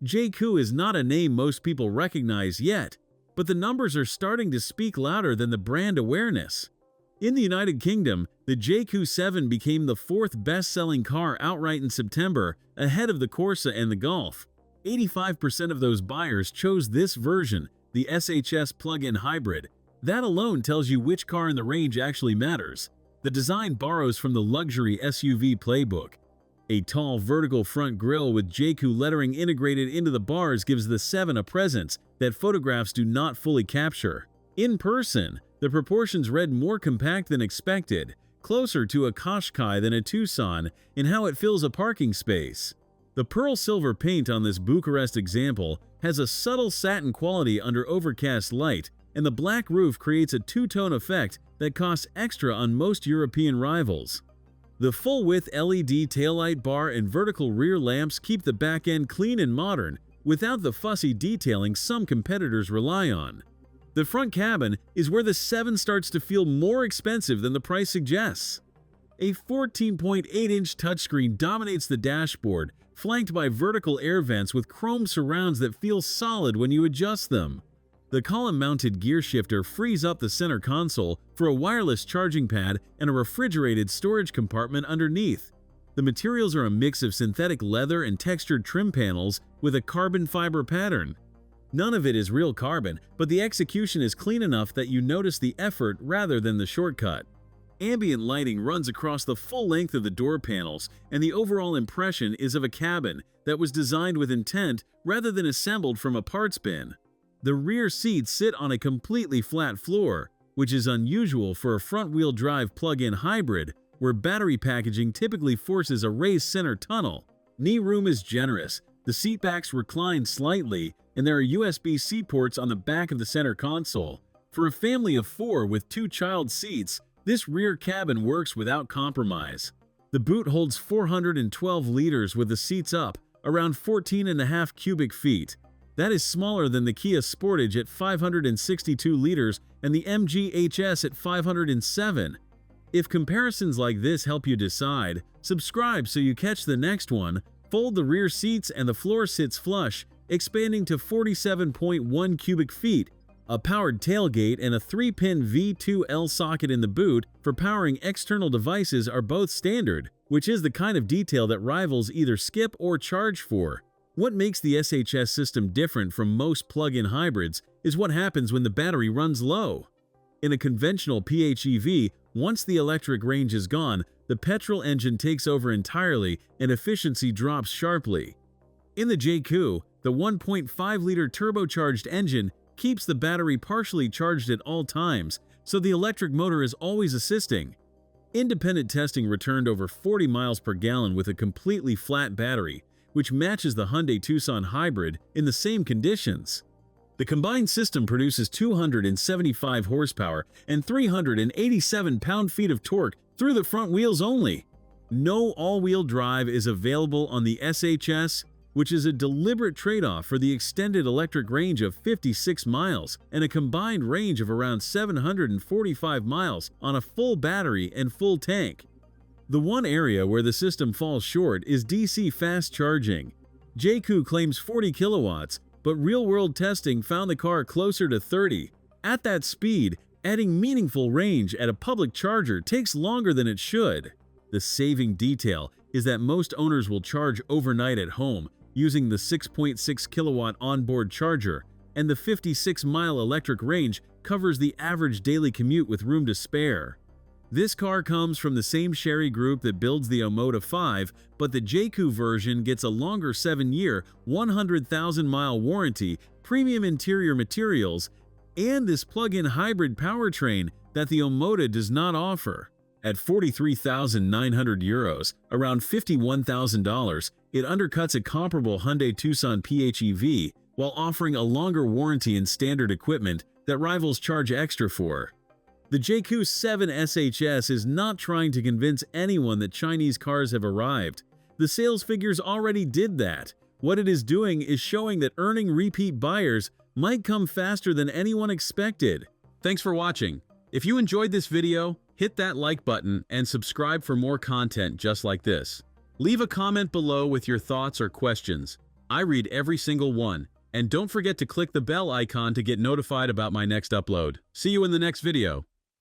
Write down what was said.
Jaecoo is not a name most people recognize yet, but the numbers are starting to speak louder than the brand awareness. In the United Kingdom, the Jaecoo 7 became the fourth best-selling car outright in September, ahead of the Corsa and the Golf. 85% of those buyers chose this version, the SHS plug-in hybrid. That alone tells you which car in the range actually matters. The design borrows from the luxury SUV playbook. A tall vertical front grille with Jaecoo lettering integrated into the bars gives the 7 a presence that photographs do not fully capture. In person, the proportions read more compact than expected, closer to a Qashqai than a Tucson in how it fills a parking space. The pearl silver paint on this Bucharest example has a subtle satin quality under overcast light, and the black roof creates a two-tone effect that costs extra on most European rivals. The full-width LED taillight bar and vertical rear lamps keep the back end clean and modern, without the fussy detailing some competitors rely on. The front cabin is where the 7 starts to feel more expensive than the price suggests. A 14.8-inch touchscreen dominates the dashboard, flanked by vertical air vents with chrome surrounds that feel solid when you adjust them. The column-mounted gear shifter frees up the center console for a wireless charging pad and a refrigerated storage compartment underneath. The materials are a mix of synthetic leather and textured trim panels with a carbon fiber pattern. None of it is real carbon, but the execution is clean enough that you notice the effort rather than the shortcut. Ambient lighting runs across the full length of the door panels, and the overall impression is of a cabin that was designed with intent rather than assembled from a parts bin. The rear seats sit on a completely flat floor, which is unusual for a front-wheel drive plug-in hybrid, where battery packaging typically forces a raised center tunnel. Knee room is generous, the seatbacks recline slightly, and there are USB-C ports on the back of the center console. For a family of 4 with 2 child seats, this rear cabin works without compromise. The boot holds 412 liters with the seats up, around 14.5 cubic feet. That is smaller than the Kia Sportage at 562 liters and the MG HS at 507. If comparisons like this help you decide, subscribe so you catch the next one. Fold the rear seats and the floor sits flush, expanding to 47.1 cubic feet. A powered tailgate and a 3-pin V2L socket in the boot for powering external devices are both standard, which is the kind of detail that rivals either skip or charge for. What makes the SHS system different from most plug-in hybrids is what happens when the battery runs low. In a conventional PHEV, once the electric range is gone, the petrol engine takes over entirely and efficiency drops sharply. In the Jaecoo, the 1.5-liter turbocharged engine keeps the battery partially charged at all times, so the electric motor is always assisting. Independent testing returned over 40 miles per gallon with a completely flat battery, which matches the Hyundai Tucson hybrid in the same conditions. The combined system produces 275 horsepower and 387 pound-feet of torque through the front wheels only. No all-wheel drive is available on the SHS, which is a deliberate trade-off for the extended electric range of 56 miles and a combined range of around 745 miles on a full battery and full tank. The one area where the system falls short is DC fast charging. Jaecoo claims 40 kilowatts, but real-world testing found the car closer to 30. At that speed, adding meaningful range at a public charger takes longer than it should. The saving detail is that most owners will charge overnight at home using the 6.6 kilowatt onboard charger, and the 56-mile electric range covers the average daily commute with room to spare. This car comes from the same Chery group that builds the Omoda 5, but the Jaecoo version gets a longer 7-year, 100,000-mile warranty, premium interior materials, and this plug-in hybrid powertrain that the Omoda does not offer. At 43,900 euros, around $51,000, it undercuts a comparable Hyundai Tucson PHEV while offering a longer warranty and standard equipment that rivals charge extra for. The Jaecoo 7 SHS is not trying to convince anyone that Chinese cars have arrived. The sales figures already did that. What it is doing is showing that earning repeat buyers might come faster than anyone expected. Thanks for watching. If you enjoyed this video, hit that like button and subscribe for more content just like this. Leave a comment below with your thoughts or questions. I read every single one. And don't forget to click the bell icon to get notified about my next upload. See you in the next video.